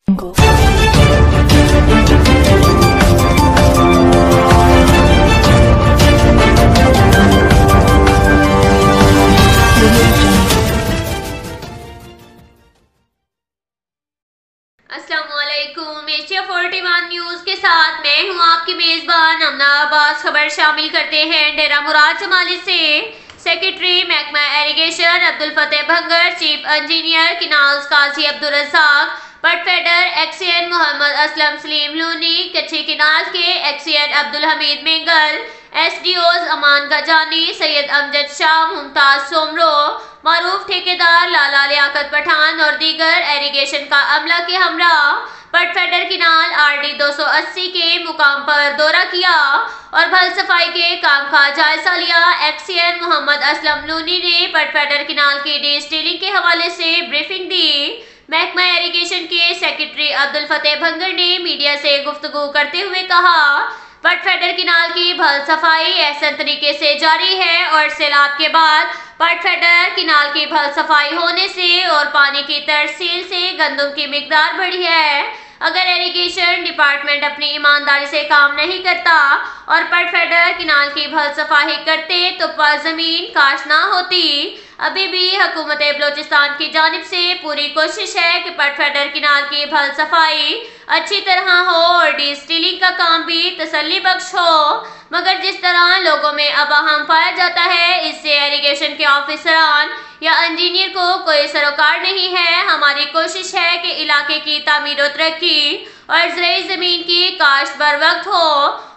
अस्सलामुअलैकुम। Asia 41 news के साथ मैं हूं आपकी मेजबान अमना अब्बास। खबर शामिल करते हैं डेरा मुराद जमाली से। सेक्रेटरी महकमा इरिगेशन अब्दुल फतेह भंगर, चीफ इंजीनियर किनाल्स काजी अब्दुल रज़ाक, पटफेडर एक्सीएन मोहम्मद असलम सलीम लूनी, कच्ची किनाल के एक्सीएन अब्दुल हमीद मेंगल, एसडीओज अमान गजानी, सैयद अमजद शाह, मुमताज सोमरो, मारूफ ठेकेदार लाला लियाकत पठान और दीगर इरिगेशन का अमला के हमरा पटफेडर किनाल आरडी 280 के मुकाम पर दौरा किया और भल सफाई के काम का जायजा लिया। एक्सीएन मोहम्मद असलम लूनी ने पटफेडर किनाल की डिस्टिलिंग के हवाले से ब्रीफिंग दी। महकमा इरिगेशन के सेक्रेटरी अब्दुल फतेह भंगर ने मीडिया से गुफ्तगू करते हुए कहा, पटफेडर किनाल की भल सफाई एहसन तरीके से जारी है और सैलाब के बाद पटफेडर किनाल की भल सफाई होने से और पानी की तरसील से गंदम की मिकदार बढ़ी है। अगर इरिगेशन डिपार्टमेंट अपनी ईमानदारी से काम नहीं करता और पटफेडर किनाल की भल सफाई करते तो जमीन काश ना होती। अभी भी हुकूमत बलोचिस्तान की जानिब से पूरी कोशिश है कि पटफेडर किनाल की भल सफाई अच्छी तरह हो और डिस्टिलिंग का काम भी तसल्ली बख्श हो, मगर जिस तरह लोगों में अबाहम पाया जाता है इससे इरिगेशन के ऑफिसरान या इंजीनियर को कोई सरोकार नहीं है। हमारी कोशिश है कि इलाके की तामीर और तरक्की और ज़राई ज़मीन की काश्त बर वक्त हो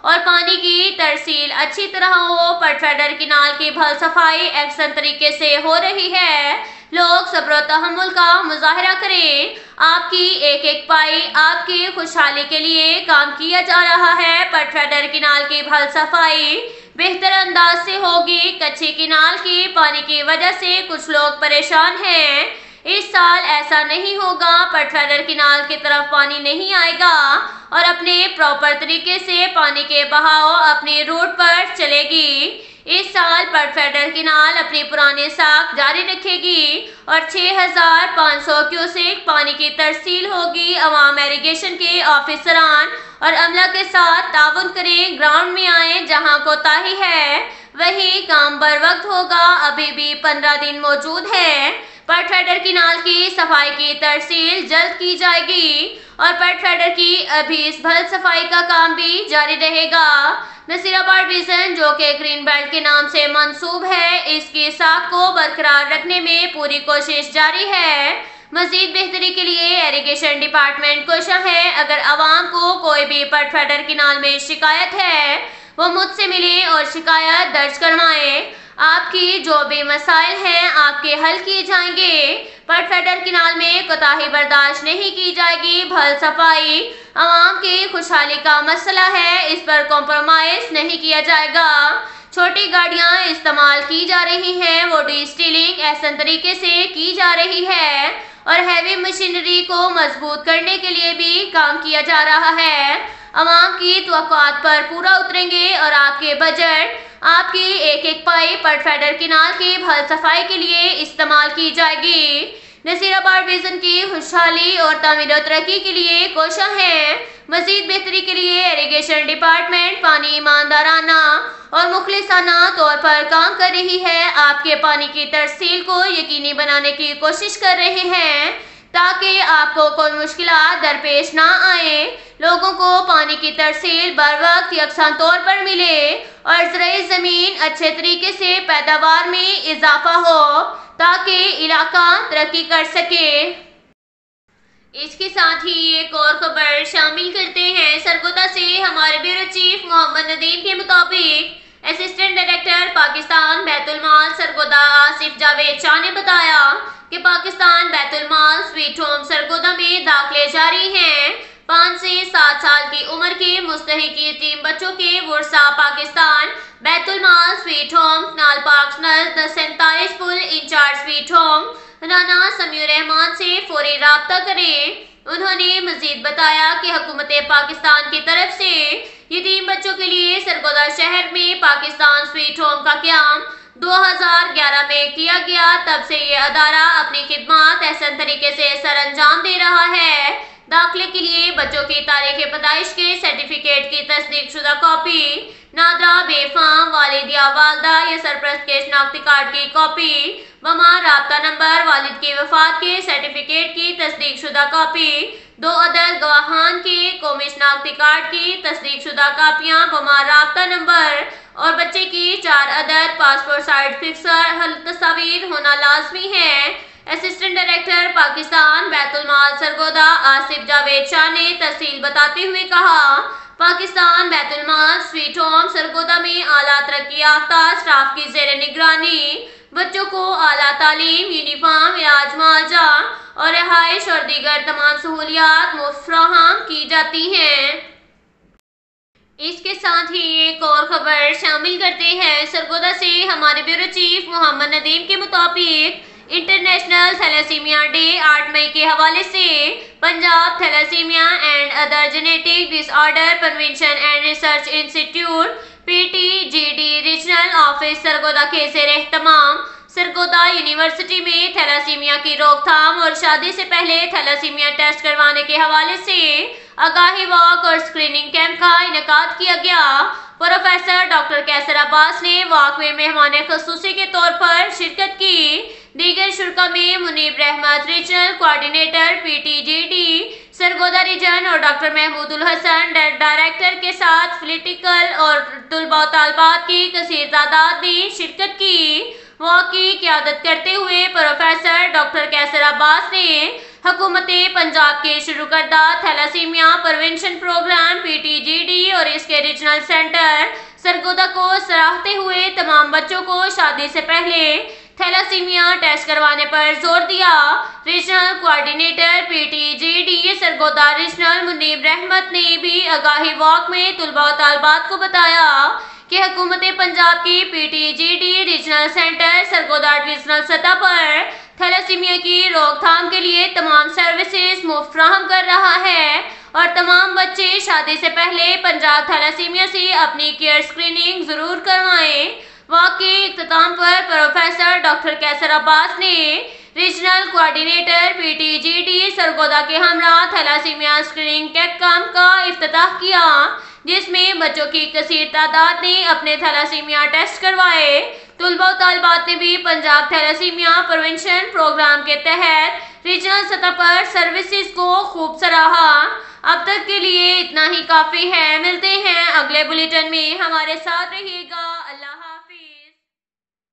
और पानी की तरसील अच्छी तरह हो। पटफेडर किनाल की भल सफाई अहसन तरीके से हो रही है। लोग सब्र और तहम्मुल का मुजाहरा करें। आपकी एक एक पाई आपकी खुशहाली के लिए काम किया जा रहा है। पटफेडर किनाल की भल सफाई बेहतर अंदाज से होगी। कच्ची किनाल की पानी की वजह से कुछ लोग परेशान हैं। इस साल ऐसा नहीं होगा, पटफेडर किनाल की तरफ पानी नहीं आएगा और अपने प्रॉपर तरीके से पानी के बहाव अपने रूट पर चलेगी। इस साल पटफेडर किनाल अपनी पुरानी साख जारी रखेगी और 6500 क्यूसेक पानी की तरसील होगी। अवाम इरिगेशन के ऑफिसरान और अमला के साथ ताउन करें, ग्राउंड में आए, जहां कोताही है वही काम बर वक्त होगा। अभी भी 15 दिन मौजूद है। पटफेडर किनाल की सफाई की तरसील जल्द की जाएगी और पटफेडर की अभी इस भल सफाई का काम भी जारी रहेगा। नसीराबाद डिवीजन जो कि ग्रीन बेल्ट के नाम से मंसूब है, इसकी साख को बरकरार रखने में पूरी कोशिश जारी है। मजीद बेहतरी के लिए इरिगेशन डिपार्टमेंट कोशिश है। अगर आवाम को कोई भी पटफेडर किनाल में शिकायत है वो मुझसे मिले और शिकायत दर्ज करवाएं। आपकी जो भी मसाइल हैं आपके हल किए जाएंगे। पटफेडर किनाल में कोताही बर्दाश्त नहीं की जाएगी। भल सफाई आवाम की खुशहाली का मसला है, इस पर कॉम्प्रोमाइज नहीं किया जाएगा। छोटी गाड़ियां इस्तेमाल की जा रही हैं, वो डिस्टिलिंग एहसन तरीके से की जा रही है और हैवी मशीनरी को मजबूत करने के लिए भी काम किया जा रहा है। आवाम की तवक्कुआत पर पूरा उतरेंगे और आपके बजट आपकी एक एक पाई पटफेडर किनाल की भल सफाई के लिए इस्तेमाल की जाएगी। नसीराबाद डिवीजन की खुशहाली और तामीर और तरक्की के लिए कोशिश है। मजीद बेहतरी के लिए इरिगेशन डिपार्टमेंट पानी ईमानदाराना और मुखलिसाना तौर पर काम कर रही है। आपके पानी की तरसील को यकीनी बनाने की कोशिश कर रहे हैं ताकि आपको कोई मुश्किलात दरपेश ना आए। लोगों को पानी की तरसील बर वक्त यकसान तौर पर मिले और ज़राई ज़मीन अच्छे तरीके से पैदावार में इजाफा हो ताकि इलाका तरक्की कर सके। इसके साथ ही एक और खबर शामिल करते हैं सरगोदा से। हमारे ब्यूरो चीफ मोहम्मद नदीम के मुताबिक असिस्टेंट डायरेक्टर पाकिस्तान बैतुल माल सरगोदा आसिफ जावेद शाह ने बताया कि पाकिस्तान बैतुल माल स्वीट होम सरगोदा में दाखिले जारी हैं। 5 से 7 साल की उम्र के मुस्तहिक यतीम बच्चों के वर्सा पाकिस्तान बैतुल माल स्वीट होम नाल पार्क नज़ 47 पुल incharge sweet home Rana Samiur Rehman से फौरी राब्ता करें। उन्होंने मजीद बताया कि हुकूमत पाकिस्तान की तरफ से यतीम बच्चों के लिए सरगोदा शहर में पाकिस्तान स्वीट होम का क़याम 2011 में किया गया। तब से ये अदारा अपनी खिदमात एहसन तरीके से सर अंजाम दे रहा है। दाखिले के लिए बच्चों की तारीख पैदाइश के सर्टिफिकेट की तस्दीक शुदा कॉपी, नादरा बेफाम वालिद या वालदा या सरपरस्त के शनाख्ती कार्ड की कॉपी, बमा राब्ता नंबर, वालिद की वफात के सर्टिफिकेट की तस्दीक शुदा कॉपी, 2 अदद गवाहान के कौमी शनाख्ती कार्ड की तस्दीक शुदा कापियाँ बमा राब्ता नंबर और बच्चे की 4 अदद पासपोर्ट साइज पिक्चर तस्वीर होना लाजमी है। असिस्टेंट डायरेक्टर पाकिस्तान बैतुल माल सरगोदा आसिफ जावेद शाह ने तफसील बताते हुए कहा, पाकिस्तान बैतुल माल स्वीट होम सरगोदा में आला तरक्की याफ्ता स्टाफ की ज़ेर निगरानी बच्चों को आला तालीम, यूनिफॉर्म, इलाज मुआवजा और रिहाइश और दीगर तमाम सहूलियात मुफ्त फराहम की जाती हैं। इसके साथ ही एक और खबर शामिल करते हैं। सरगोदा से हमारे ब्यूरो चीफ मोहम्मद नदीम के मुताबिक इंटरनेशनल थैलेसीमिया डे 8 मई के हवाले से Punjab thalassemia and other genetic disorder prevention and research institute PTGD regional office Sargodha के ज़ेर एहतमाम सरगोदा यूनिवर्सिटी में थैलेसीमिया की रोकथाम और शादी से पहले थैलेसीमिया टेस्ट करवाने के हवाले से आगाही वॉक और स्क्रीनिंग कैंप का इनेकाद किया गया। प्रोफेसर डॉक्टर कैसर अब्बास ने वॉक में मेहमान खसूसी के तौर पर शिरकत की। दीगर शुरा में Munib Rehmat regional coordinator PTGD Sargodha region और डॉक्टर महमूदुल हसन डायरेक्टर के साथ पॉलिटिकल और तलबा तालबात की कसीर तादाद ने शिरकत की। वॉक की क़यादत करते हुए प्रोफेसर डॉक्टर कैसर अब्बास ने हुकूमत पंजाब के शुरू करदा थैलेसीमिया प्रिवेंशन प्रोग्राम PTGD और इसके रीजनल सेंटर सरगोदा को सराहते हुए तमाम बच्चों को शादी से पहले थैलेसीमिया टेस्ट करवाने पर जोर दिया। Regional coordinator PTGD Sargodha regional Munib Rehmat ने भी आगाही वॉक में तलबा और तालबात को बताया कि हुकूमत पंजाब की PTGD regional centre Sargodha divisional सतह पर थैलेसीमिया की रोकथाम के लिए तमाम सर्विसेज मुफ्त फराहम कर रहा है और तमाम बच्चे शादी से पहले पंजाब थैलेसीमिया से अपनी केयर स्क्रीनिंग जरूर करवाएं। वॉक के इख्तिताम पर प्रोफेसर डॉक्टर कैसर अब्बास ने रीजनल कोऑर्डिनेटर PTGD सरगोदा के हमरा थैलेसीमिया स्क्रीनिंग कैंप का इफ्तिताह किया, जिसमें बच्चों की कसीर तादाद ने अपने थैलेसीमिया टेस्ट करवाए। तलबा तालबात ने भी पंजाब थैलेसीमिया प्रिवेंशन प्रोग्राम के तहत रीजनल सतह पर सर्विसेज को खूब सराहा। अब तक के लिए इतना ही काफ़ी है। मिलते हैं अगले बुलेटिन में, हमारे साथ रहिएगा। अल्लाह।